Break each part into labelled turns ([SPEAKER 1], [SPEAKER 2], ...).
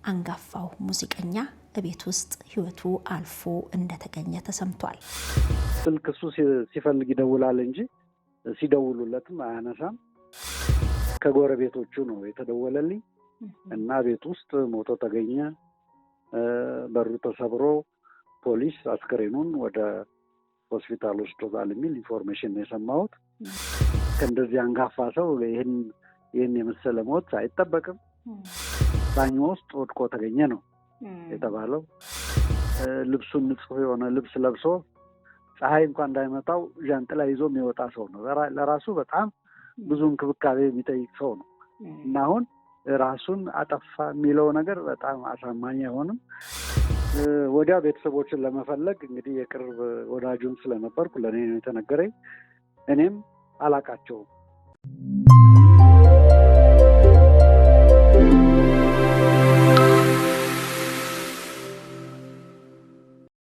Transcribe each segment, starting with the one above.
[SPEAKER 1] አንጋፋው ሙዚቀኛ እቤት ውስጥ ህይወቱ አልፎ እንደተገኘ ተሰምቷል።
[SPEAKER 2] ስልክ እሱ ሲፈልግ ይደውላል እንጂ ሲደውሉለትም አያነሳም። ከጎረቤቶቹ ነው የተደወለልኝ እና ቤት ውስጥ ሞቶ ተገኘ፣ በሩ ተሰብሮ ፖሊስ አስከሬኑን ወደ ሆስፒታል ወስዶታል የሚል ኢንፎርሜሽን ነው የሰማሁት። ከእንደዚህ አንጋፋ ሰው ይህን የመሰለ ሞት አይጠበቅም። ባኞ ውስጥ ወድቆ ተገኘ ነው የተባለው። ልብሱን ንጹህ የሆነ ልብስ ለብሶ ፀሐይ እንኳን እንዳይመታው ዣንጥላ ይዞ የሚወጣ ሰው ነው። ለራሱ በጣም ብዙ እንክብካቤ የሚጠይቅ ሰው ነው እና አሁን ራሱን አጠፋ የሚለው ነገር በጣም አሳማኝ አይሆንም። ወዲያ ቤተሰቦችን ለመፈለግ እንግዲህ የቅርብ ወዳጁን ስለነበርኩ ለእኔ ነው የተነገረኝ። እኔም አላቃቸውም።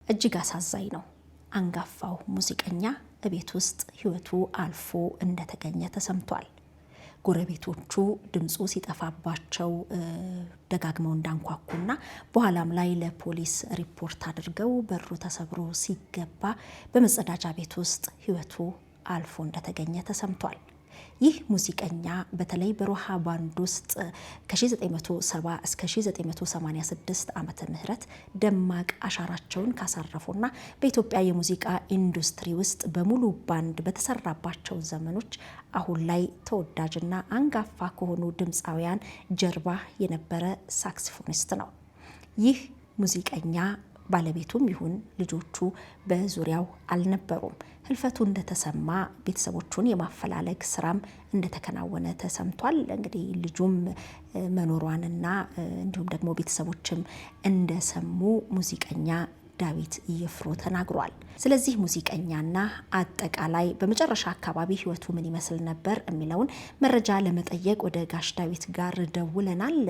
[SPEAKER 1] እጅግ አሳዛኝ ነው። አንጋፋው ሙዚቀኛ እቤት ውስጥ ህይወቱ አልፎ እንደተገኘ ተሰምቷል። ጎረቤቶቹ ድምፁ ሲጠፋባቸው ደጋግመው እንዳንኳኩና በኋላም ላይ ለፖሊስ ሪፖርት አድርገው በሩ ተሰብሮ ሲገባ በመጸዳጃ ቤት ውስጥ ህይወቱ አልፎ እንደተገኘ ተሰምቷል። ይህ ሙዚቀኛ በተለይ በሮሃ ባንድ ውስጥ ከ1970 እስከ 1986 ዓመተ ምህረት ደማቅ አሻራቸውን ካሳረፉና በኢትዮጵያ የሙዚቃ ኢንዱስትሪ ውስጥ በሙሉ ባንድ በተሰራባቸው ዘመኖች አሁን ላይ ተወዳጅና አንጋፋ ከሆኑ ድምፃውያን ጀርባ የነበረ ሳክስፎኒስት ነው። ይህ ሙዚቀኛ ባለቤቱም ይሁን ልጆቹ በዙሪያው አልነበሩም። ህልፈቱ እንደተሰማ ቤተሰቦቹን የማፈላለግ ስራም እንደተከናወነ ተሰምቷል። እንግዲህ ልጁም መኖሯንና እንዲሁም ደግሞ ቤተሰቦችም እንደሰሙ ሙዚቀኛ ዳዊት ይፍሩ ተናግሯል። ስለዚህ ሙዚቀኛና አጠቃላይ በመጨረሻ አካባቢ ህይወቱ ምን ይመስል ነበር የሚለውን መረጃ ለመጠየቅ ወደ ጋሽ ዳዊት ጋር ደውለናል።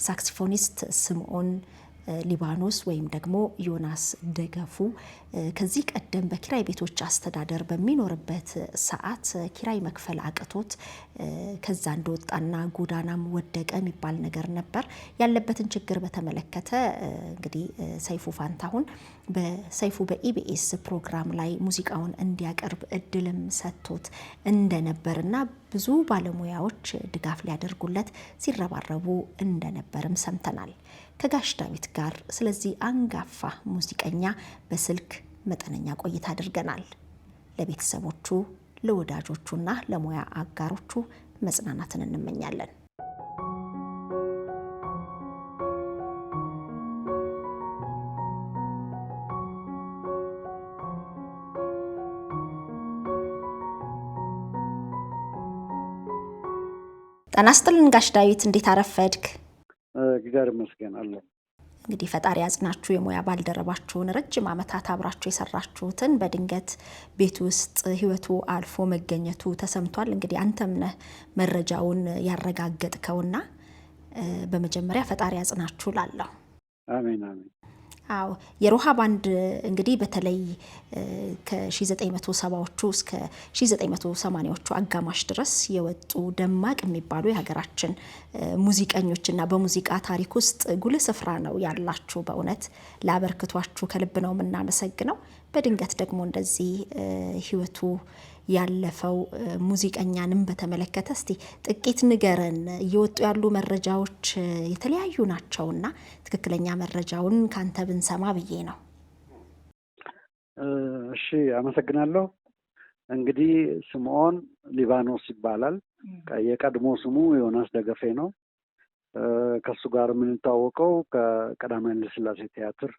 [SPEAKER 1] ሳክሲፎኒስት ስምዖን ሊባኖስ ወይም ደግሞ ዮናስ ደገፉ ከዚህ ቀደም በኪራይ ቤቶች አስተዳደር በሚኖርበት ሰዓት ኪራይ መክፈል አቅቶት ከዛ እንደወጣና ጎዳናም ወደቀ የሚባል ነገር ነበር። ያለበትን ችግር በተመለከተ እንግዲህ ሰይፉ ፋንታሁን በሰይፉ በኢቢኤስ ፕሮግራም ላይ ሙዚቃውን እንዲያቀርብ እድልም ሰጥቶት እንደነበርና ብዙ ባለሙያዎች ድጋፍ ሊያደርጉለት ሲረባረቡ እንደነበርም ሰምተናል። ከጋሽ ዳዊት ጋር ስለዚህ አንጋፋ ሙዚቀኛ በስልክ መጠነኛ ቆይታ አድርገናል። ለቤተሰቦቹ ለወዳጆቹና ለሙያ አጋሮቹ መጽናናትን እንመኛለን። ጤና ይስጥልን ጋሽ ዳዊት፣ እንዴት አረፈድክ?
[SPEAKER 2] እግዚአብሔር ይመስገን አለሁ።
[SPEAKER 1] እንግዲህ ፈጣሪ ያጽናችሁ። የሙያ ባልደረባችሁን ረጅም ዓመታት አብራችሁ የሰራችሁትን በድንገት ቤት ውስጥ ህይወቱ አልፎ መገኘቱ ተሰምቷል። እንግዲህ አንተም ነህ መረጃውን ያረጋገጥከውና በመጀመሪያ ፈጣሪ ያጽናችሁ ላለሁ።
[SPEAKER 2] አሜን አሜን።
[SPEAKER 1] አዎ የሮሃ ባንድ እንግዲህ በተለይ ከ1970ዎቹ እስከ 1980ዎቹ አጋማሽ ድረስ የወጡ ደማቅ የሚባሉ የሀገራችን ሙዚቀኞችና በሙዚቃ ታሪክ ውስጥ ጉልህ ስፍራ ነው ያላችሁ። በእውነት ላበርክቷችሁ ከልብ ነው የምናመሰግነው። በድንገት ደግሞ እንደዚህ ህይወቱ ያለፈው ሙዚቀኛንም በተመለከተ እስቲ ጥቂት ንገረን። እየወጡ ያሉ መረጃዎች የተለያዩ ናቸውና ትክክለኛ መረጃውን ካንተ ብንሰማ ብዬ ነው።
[SPEAKER 2] እሺ አመሰግናለሁ። እንግዲህ ስምዖን ሊባኖስ ይባላል። የቀድሞ ስሙ ዮናስ ደገፌ ነው። ከሱ ጋር የምንታወቀው ከቀዳማዊ ኃይለ ሥላሴ ቲያትር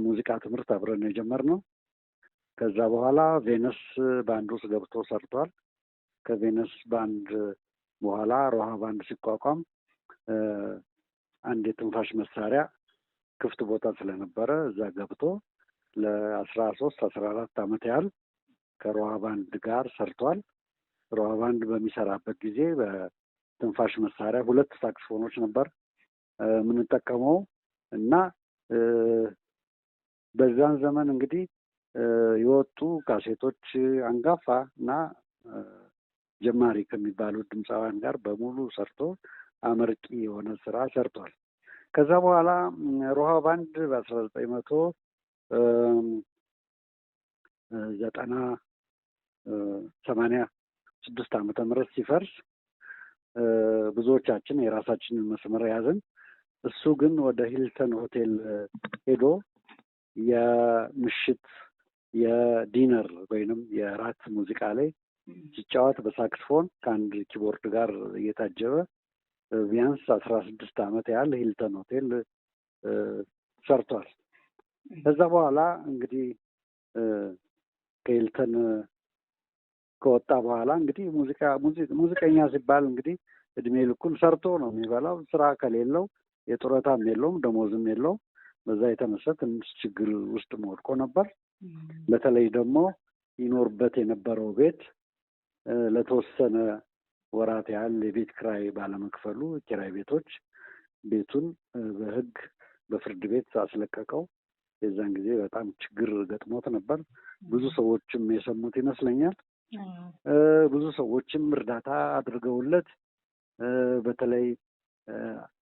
[SPEAKER 2] ሙዚቃ ትምህርት አብረን የጀመርነው። ከዛ በኋላ ቬነስ ባንድ ውስጥ ገብቶ ሰርቷል። ከቬነስ ባንድ በኋላ ሮሃ ባንድ ሲቋቋም አንድ የትንፋሽ መሳሪያ ክፍት ቦታ ስለነበረ እዛ ገብቶ ለ13-14 ዓመት ያህል ከሮሃ ባንድ ጋር ሰርቷል። ሮሃ ባንድ በሚሰራበት ጊዜ በትንፋሽ መሳሪያ 2 ሳክስፎኖች ነበር የምንጠቀመው እና በዛን ዘመን እንግዲህ የወጡ ካሴቶች አንጋፋ እና ጀማሪ ከሚባሉ ድምፃውያን ጋር በሙሉ ሰርቶ አመርቂ የሆነ ስራ ሰርቷል። ከዛ በኋላ ሮሃ ባንድ በ1986 ዓመተ ምህረት ሲፈርስ ብዙዎቻችን የራሳችንን መስመር ያዝን። እሱ ግን ወደ ሂልተን ሆቴል ሄዶ የምሽት የዲነር ወይንም የራት ሙዚቃ ላይ ሲጫወት በሳክስፎን ከአንድ ኪቦርድ ጋር እየታጀበ ቢያንስ 16 ዓመት ያህል ሂልተን ሆቴል ሰርቷል። ከዛ በኋላ እንግዲህ ከሂልተን ከወጣ በኋላ እንግዲህ ሙዚቀኛ ሲባል እንግዲህ እድሜ ልኩን ሰርቶ ነው የሚበላው። ስራ ከሌለው የጡረታም የለውም ደሞዝም የለውም። በዛ የተነሳ ትንሽ ችግር ውስጥ ወድቆ ነበር። በተለይ ደግሞ ይኖርበት የነበረው ቤት ለተወሰነ ወራት ያህል የቤት ኪራይ ባለመክፈሉ ኪራይ ቤቶች ቤቱን በፍርድ ቤት አስለቀቀው። የዛን ጊዜ በጣም ችግር ገጥሞት ነበር። ብዙ ሰዎችም የሰሙት ይመስለኛል። ብዙ ሰዎችም እርዳታ አድርገውለት በተለይ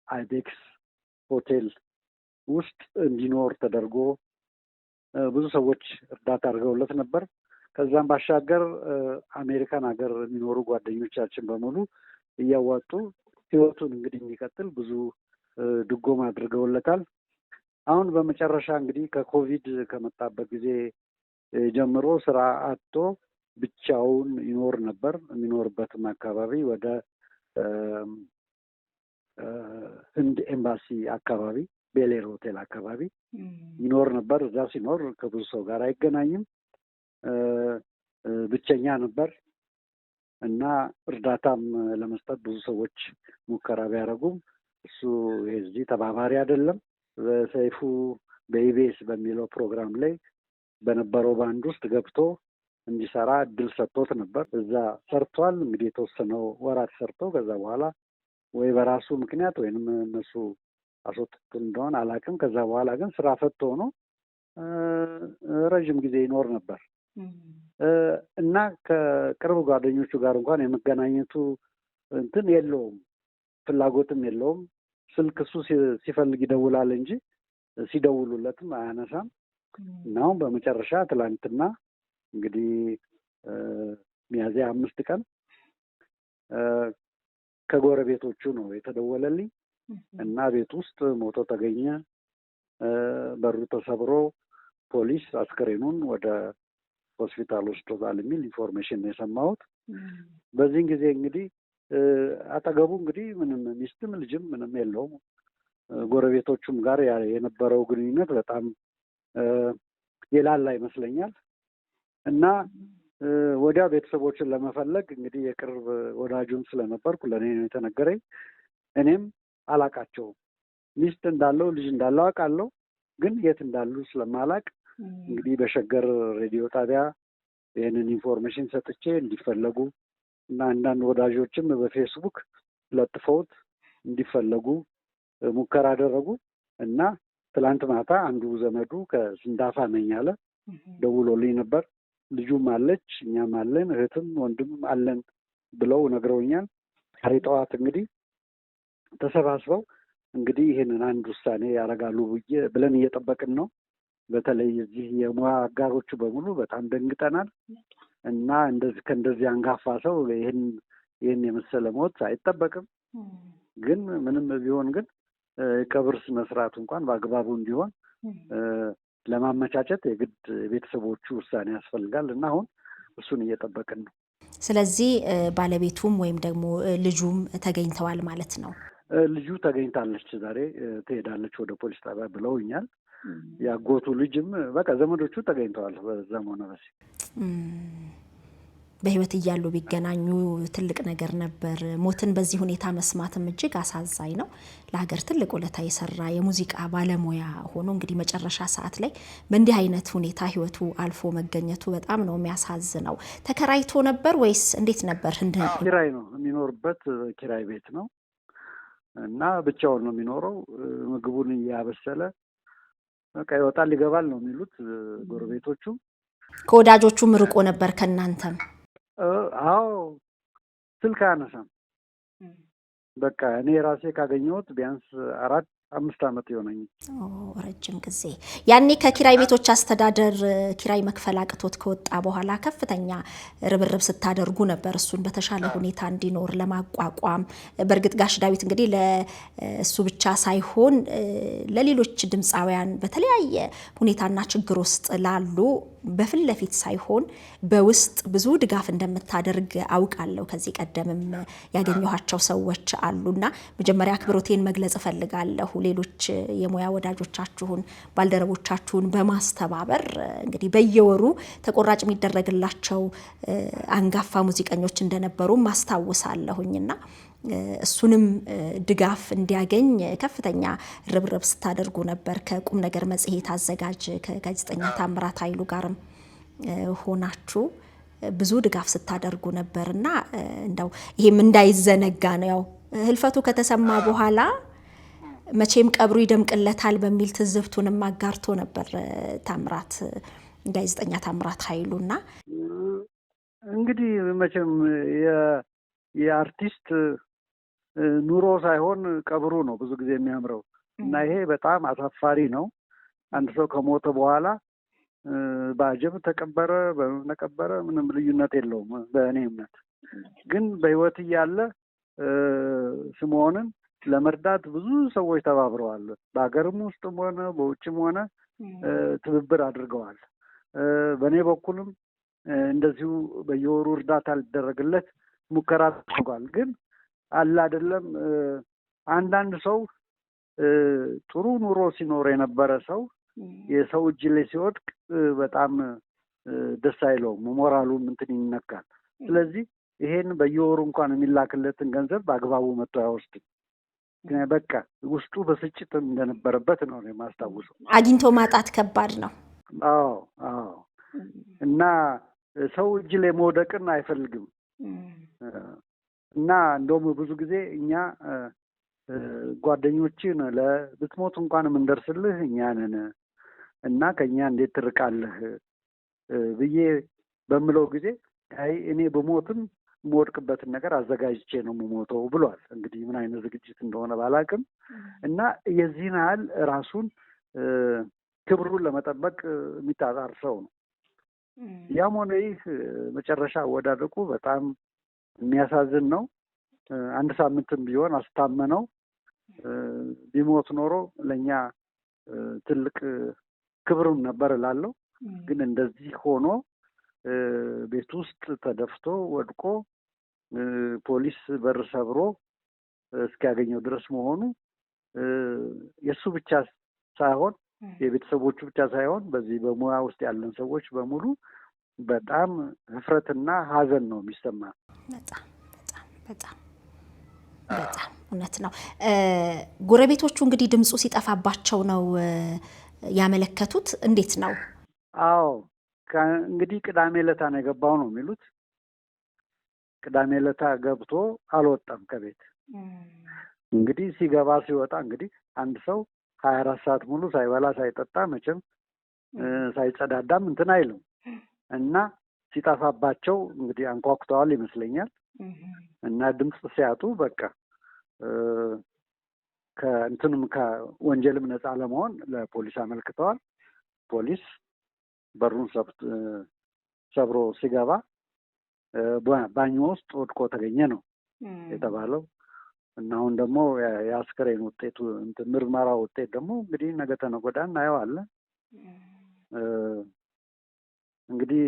[SPEAKER 2] አይቤክስ ሆቴል ውስጥ እንዲኖር ተደርጎ ብዙ ሰዎች እርዳታ አድርገውለት ነበር። ከዛም ባሻገር አሜሪካን ሀገር የሚኖሩ ጓደኞቻችን በሙሉ እያዋጡ ህይወቱን እንግዲህ እንዲቀጥል ብዙ ድጎማ አድርገውለታል። አሁን በመጨረሻ እንግዲህ ከኮቪድ ከመጣበት ጊዜ ጀምሮ ስራ አጥቶ ብቻውን ይኖር ነበር። የሚኖርበትም አካባቢ ወደ ህንድ ኤምባሲ አካባቢ ቤሌር ሆቴል አካባቢ ይኖር ነበር። እዛ ሲኖር ከብዙ ሰው ጋር አይገናኝም። ብቸኛ ነበር እና እርዳታም ለመስጠት ብዙ ሰዎች ሙከራ ቢያደርጉም እሱ የዚህ ተባባሪ አይደለም። በሰይፉ በኢቢኤስ በሚለው ፕሮግራም ላይ በነበረው ባንድ ውስጥ ገብቶ እንዲሰራ እድል ሰጥቶት ነበር። እዛ ሰርቷል። እንግዲህ የተወሰነው ወራት ሰርቶ ከዛ በኋላ ወይ በራሱ ምክንያት ወይንም እነሱ አስወጥቶ እንደሆነ አላውቅም። ከዛ በኋላ ግን ስራ ፈቶ ሆኖ ረዥም ጊዜ ይኖር ነበር እና ከቅርብ ጓደኞቹ ጋር እንኳን የመገናኘቱ እንትን የለውም፣ ፍላጎትም የለውም። ስልክ እሱ ሲፈልግ ይደውላል እንጂ ሲደውሉለትም አያነሳም። እና አሁን በመጨረሻ ትላንትና እንግዲህ ሚያዝያ 5 ቀን ከጎረቤቶቹ ነው የተደወለልኝ እና ቤት ውስጥ ሞቶ ተገኘ፣ በሩ ተሰብሮ ፖሊስ አስከሬኑን ወደ ሆስፒታል ወስዶታል የሚል ኢንፎርሜሽን ነው የሰማሁት። በዚህን ጊዜ እንግዲህ አጠገቡ እንግዲህ ምንም ሚስትም ልጅም ምንም የለውም። ጎረቤቶቹም ጋር የነበረው ግንኙነት በጣም የላላ ይመስለኛል እና ወዲያ ቤተሰቦችን ለመፈለግ እንግዲህ የቅርብ ወዳጁን ስለነበርኩ ለእኔ ነው የተነገረኝ። እኔም አላቃቸውም። ሚስት እንዳለው ልጅ እንዳለው አውቃለሁ፣ ግን የት እንዳሉ ስለማላቅ እንግዲህ በሸገር ሬዲዮ ጣቢያ ይህንን ኢንፎርሜሽን ሰጥቼ እንዲፈለጉ እና አንዳንድ ወዳጆችም በፌስቡክ ለጥፈውት እንዲፈለጉ ሙከራ አደረጉ እና ትላንት ማታ አንዱ ዘመዱ ከስንዳፋ ነኝ አለ ደውሎልኝ ነበር። ልጁም አለች፣ እኛም አለን፣ እህትም ወንድም አለን ብለው ነግረውኛል። ዛሬ ጠዋት እንግዲህ ተሰባስበው እንግዲህ ይህንን አንድ ውሳኔ ያደርጋሉ ብለን እየጠበቅን ነው። በተለይ እዚህ የሙያ አጋሮቹ በሙሉ በጣም ደንግጠናል እና ከእንደዚህ አንጋፋ ሰው ይህን የመሰለ ሞት አይጠበቅም። ግን ምንም ቢሆን ግን ቀብር መስራቱ እንኳን በአግባቡ እንዲሆን ለማመቻቸት የግድ ቤተሰቦቹ ውሳኔ ያስፈልጋል እና አሁን እሱን እየጠበቅን ነው።
[SPEAKER 1] ስለዚህ ባለቤቱም ወይም ደግሞ ልጁም ተገኝተዋል ማለት ነው?
[SPEAKER 2] ልጁ ተገኝታለች፣ ዛሬ ትሄዳለች ወደ ፖሊስ ጣቢያ ብለውኛል። ያጎቱ ልጅም በቃ ዘመዶቹ ተገኝተዋል። በዛም ሆነ በዚህ
[SPEAKER 1] በህይወት እያሉ ቢገናኙ ትልቅ ነገር ነበር። ሞትን በዚህ ሁኔታ መስማትም እጅግ አሳዛኝ ነው። ለሀገር ትልቅ ውለታ የሰራ የሙዚቃ ባለሙያ ሆኖ እንግዲህ መጨረሻ ሰዓት ላይ በእንዲህ አይነት ሁኔታ ህይወቱ አልፎ መገኘቱ በጣም ነው የሚያሳዝነው። ተከራይቶ ነበር ወይስ እንዴት ነበር?
[SPEAKER 2] ኪራይ ነው የሚኖርበት፣ ኪራይ ቤት ነው እና ብቻውን ነው የሚኖረው። ምግቡን እያበሰለ በቃ ይወጣል ይገባል ነው የሚሉት ጎረቤቶቹ።
[SPEAKER 1] ከወዳጆቹም ርቆ ነበር ከእናንተም?
[SPEAKER 2] አዎ፣ ስልክ አያነሳም። በቃ እኔ ራሴ ካገኘሁት ቢያንስ 4-5 ዓመት ይሆነኝ።
[SPEAKER 1] ረጅም ጊዜ። ያኔ ከኪራይ ቤቶች አስተዳደር ኪራይ መክፈል አቅቶት ከወጣ በኋላ ከፍተኛ ርብርብ ስታደርጉ ነበር እሱን በተሻለ ሁኔታ እንዲኖር ለማቋቋም። በእርግጥ ጋሽ ዳዊት እንግዲህ ለእሱ ብቻ ሳይሆን ለሌሎች ድምፃውያን በተለያየ ሁኔታና ችግር ውስጥ ላሉ በፊት ለፊት ሳይሆን በውስጥ ብዙ ድጋፍ እንደምታደርግ አውቃለሁ። ከዚህ ቀደምም ያገኘኋቸው ሰዎች አሉና መጀመሪያ አክብሮቴን መግለጽ እፈልጋለሁ። ሌሎች የሙያ ወዳጆቻችሁን ባልደረቦቻችሁን በማስተባበር እንግዲህ በየወሩ ተቆራጭ የሚደረግላቸው አንጋፋ ሙዚቀኞች እንደነበሩ ማስታወሳለሁኝና እሱንም ድጋፍ እንዲያገኝ ከፍተኛ ርብርብ ስታደርጉ ነበር። ከቁም ነገር መጽሔት አዘጋጅ ከጋዜጠኛ ታምራት ኃይሉ ጋርም ሆናችሁ ብዙ ድጋፍ ስታደርጉ ነበርና እንደው ይሄም እንዳይዘነጋ ነው። ያው ህልፈቱ ከተሰማ በኋላ መቼም ቀብሩ ይደምቅለታል በሚል ትዝብቱንም አጋርቶ ነበር ታምራት ጋዜጠኛ ታምራት ኃይሉና
[SPEAKER 2] እንግዲህ መቼም የአርቲስት ኑሮ ሳይሆን ቀብሩ ነው ብዙ ጊዜ የሚያምረው እና ይሄ በጣም አሳፋሪ ነው። አንድ ሰው ከሞተ በኋላ በአጀብ ተቀበረ በተቀበረ ምንም ልዩነት የለውም በእኔ እምነት። ግን በህይወት እያለ ስምዖንን ለመርዳት ብዙ ሰዎች ተባብረዋል። በሀገርም ውስጥም ሆነ በውጭም ሆነ ትብብር አድርገዋል። በእኔ በኩልም እንደዚሁ በየወሩ እርዳታ ሊደረግለት ሙከራ አድርጓል። ግን አለ አይደለም አንዳንድ ሰው ጥሩ ኑሮ ሲኖር የነበረ ሰው የሰው እጅ ላይ ሲወድቅ በጣም ደስ አይለውም፣ ሞራሉም እንትን ይነካል። ስለዚህ ይሄን በየወሩ እንኳን የሚላክለትን ገንዘብ በአግባቡ መጥቶ አይወስድም። በቃ ውስጡ በስጭት እንደነበረበት ነው የማስታውሰው።
[SPEAKER 1] አግኝቶ ማጣት ከባድ ነው።
[SPEAKER 2] አዎ አዎ። እና ሰው እጅ ላይ መውደቅን አይፈልግም። እና እንደውም ብዙ ጊዜ እኛ ጓደኞችን ለብትሞት እንኳን የምንደርስልህ እኛ ነን እና ከኛ እንዴት ትርቃለህ ብዬ በምለው ጊዜ አይ እኔ በሞትም የምወድቅበትን ነገር አዘጋጅቼ ነው የምሞተው ብሏል። እንግዲህ ምን አይነት ዝግጅት እንደሆነ ባላቅም እና የዚህን ያህል ራሱን ክብሩን ለመጠበቅ የሚጣጣር ሰው ነው። ያም ሆነ ይህ መጨረሻ አወዳደቁ በጣም የሚያሳዝን ነው። አንድ ሳምንትም ቢሆን አስታመነው ቢሞት ኖሮ ለእኛ ትልቅ ክብሩን ነበር እላለሁ። ግን እንደዚህ ሆኖ ቤት ውስጥ ተደፍቶ ወድቆ ፖሊስ በር ሰብሮ እስኪያገኘው ድረስ መሆኑ የእሱ ብቻ ሳይሆን የቤተሰቦቹ ብቻ ሳይሆን በዚህ በሙያ ውስጥ ያለን ሰዎች በሙሉ በጣም ህፍረትና ሀዘን ነው የሚሰማ።
[SPEAKER 1] በጣም በጣም በጣም በጣም እውነት ነው። ጎረቤቶቹ እንግዲህ ድምፁ ሲጠፋባቸው ነው ያመለከቱት። እንዴት ነው?
[SPEAKER 2] አዎ እንግዲህ ቅዳሜ ዕለት ነው የገባው ነው የሚሉት። ቅዳሜ ዕለት ገብቶ አልወጣም ከቤት። እንግዲህ ሲገባ ሲወጣ እንግዲህ አንድ ሰው 24 ሰዓት ሙሉ ሳይበላ ሳይጠጣ መቼም ሳይጸዳዳም እንትን አይልም እና ሲጠፋባቸው እንግዲህ አንኳኩተዋል ይመስለኛል። እና ድምፅ ሲያጡ በቃ ከእንትንም ከወንጀልም ነፃ ለመሆን ለፖሊስ አመልክተዋል። ፖሊስ በሩን ሰብሮ ሲገባ ባኞ ውስጥ ወድቆ ተገኘ ነው የተባለው። እና አሁን ደግሞ የአስከሬን ውጤቱ ምርመራ ውጤት ደግሞ እንግዲህ ነገ ተነገ ወዲያ እናየዋለን። እንግዲህ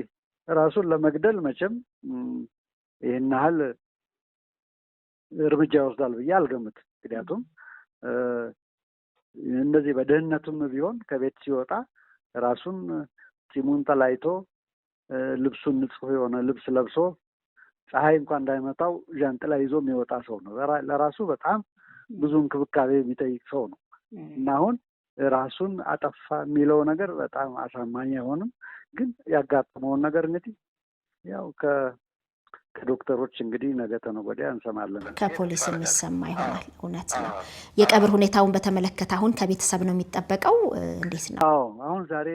[SPEAKER 2] ራሱን ለመግደል መቼም ይህን ያህል እርምጃ ይወስዳል ብዬ አልገምትም። ምክንያቱም እንደዚህ በደህንነቱም ቢሆን ከቤት ሲወጣ ራሱን ፂሙን ተላይቶ ልብሱን ንጹህ የሆነ ልብስ ለብሶ ፀሐይ እንኳን እንዳይመታው ዣንጥላ ይዞ የሚወጣ ሰው ነው። ለራሱ በጣም ብዙ እንክብካቤ የሚጠይቅ ሰው ነው እና አሁን ራሱን አጠፋ የሚለው ነገር በጣም አሳማኝ አይሆንም። ግን ያጋጠመውን ነገር እንግዲህ ያው ከዶክተሮች እንግዲህ ነገ ተነገ ወዲያ እንሰማለን።
[SPEAKER 1] ከፖሊስ የሚሰማ ይሆናል። እውነት ነው። የቀብር ሁኔታውን በተመለከተ አሁን ከቤተሰብ ነው የሚጠበቀው? እንዴት ነው?
[SPEAKER 2] አዎ አሁን ዛሬ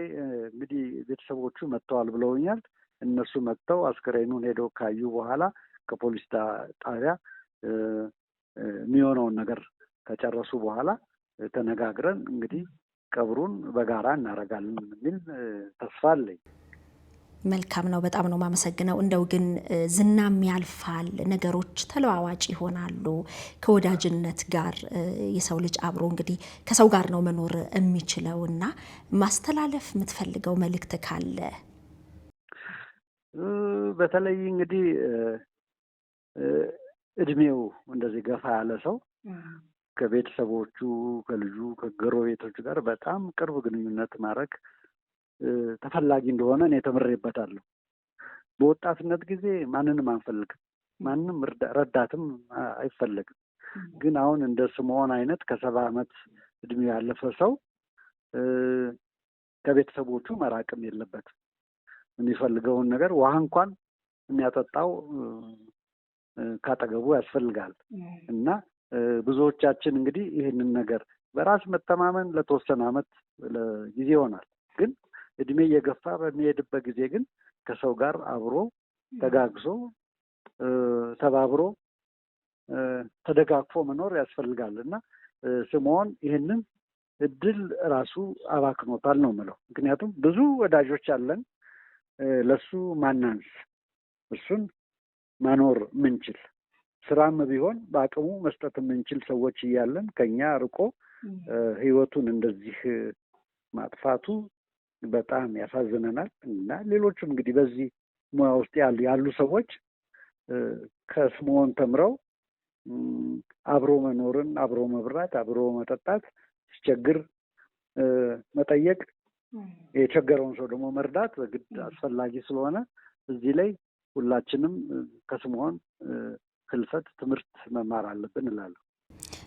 [SPEAKER 2] እንግዲህ ቤተሰቦቹ መጥተዋል ብለውኛል። እነሱ መጥተው አስከሬኑን ሄደው ካዩ በኋላ ከፖሊስ ጣቢያ የሚሆነውን ነገር ከጨረሱ በኋላ ተነጋግረን እንግዲህ ቀብሩን በጋራ እናደርጋለን የሚል ተስፋ አለኝ።
[SPEAKER 1] መልካም ነው። በጣም ነው ማመሰግነው። እንደው ግን ዝናም ያልፋል፣ ነገሮች ተለዋዋጭ ይሆናሉ። ከወዳጅነት ጋር የሰው ልጅ አብሮ እንግዲህ ከሰው ጋር ነው መኖር የሚችለው እና ማስተላለፍ የምትፈልገው መልእክት ካለ?
[SPEAKER 2] በተለይ እንግዲህ እድሜው እንደዚህ ገፋ ያለ ሰው ከቤተሰቦቹ፣ ከልጁ፣ ከጎረቤቶቹ ጋር በጣም ቅርብ ግንኙነት ማድረግ ተፈላጊ እንደሆነ እኔ ተምሬበታለሁ። በወጣትነት ጊዜ ማንንም አንፈልግም፣ ማንም ረዳትም አይፈለግም። ግን አሁን እንደ ስምዖን አይነት ከ70 ዓመት እድሜው ያለፈ ሰው ከቤተሰቦቹ መራቅም የለበትም። የሚፈልገውን ነገር ውሃ እንኳን የሚያጠጣው ካጠገቡ ያስፈልጋል እና ብዙዎቻችን እንግዲህ ይህንን ነገር በራስ መተማመን ለተወሰነ ዓመት ጊዜ ይሆናል። ግን እድሜ እየገፋ በሚሄድበት ጊዜ ግን ከሰው ጋር አብሮ ተጋግዞ ተባብሮ ተደጋግፎ መኖር ያስፈልጋል እና ስምዖን ይህንን እድል ራሱ አባክኖታል ነው የምለው። ምክንያቱም ብዙ ወዳጆች አለን፣ ለሱ ማናንስ፣ እሱን ማኖር ምንችል፣ ስራም ቢሆን በአቅሙ መስጠት የምንችል ሰዎች እያለን ከኛ ርቆ ህይወቱን እንደዚህ ማጥፋቱ በጣም ያሳዝነናል እና ሌሎቹም እንግዲህ በዚህ ሙያ ውስጥ ያሉ ሰዎች ከስምዖን ተምረው አብሮ መኖርን፣ አብሮ መብራት፣ አብሮ መጠጣት፣ ሲቸግር መጠየቅ፣ የቸገረውን ሰው ደግሞ መርዳት በግድ አስፈላጊ ስለሆነ እዚህ ላይ ሁላችንም ከስምዖን ህልፈት ትምህርት መማር አለብን እላለሁ።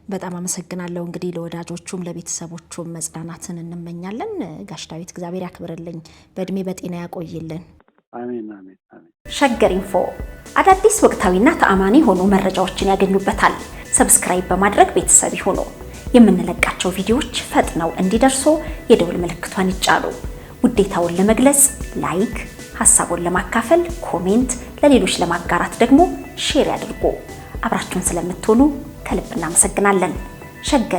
[SPEAKER 1] በጣም አመሰግናለሁ። እንግዲህ ለወዳጆቹም ለቤተሰቦቹም መጽናናትን እንመኛለን። ጋሽ ዳዊት እግዚአብሔር ያክብርልኝ፣ በእድሜ በጤና ያቆይልን።
[SPEAKER 2] አሜን አሜን አሜን።
[SPEAKER 1] ሸገር ኢንፎ አዳዲስ ወቅታዊና ተአማኒ የሆኑ መረጃዎችን ያገኙበታል። ሰብስክራይብ በማድረግ ቤተሰብ ይሁኑ። የምንለቃቸው ቪዲዮዎች ፈጥነው እንዲደርሱ የደውል ምልክቷን ይጫኑ። ውዴታውን ለመግለጽ ላይክ፣ ሀሳቡን ለማካፈል ኮሜንት፣ ለሌሎች ለማጋራት ደግሞ ሼር ያድርጉ። አብራችሁን ስለምትሆኑ ከልብ እናመሰግናለን። ሸገር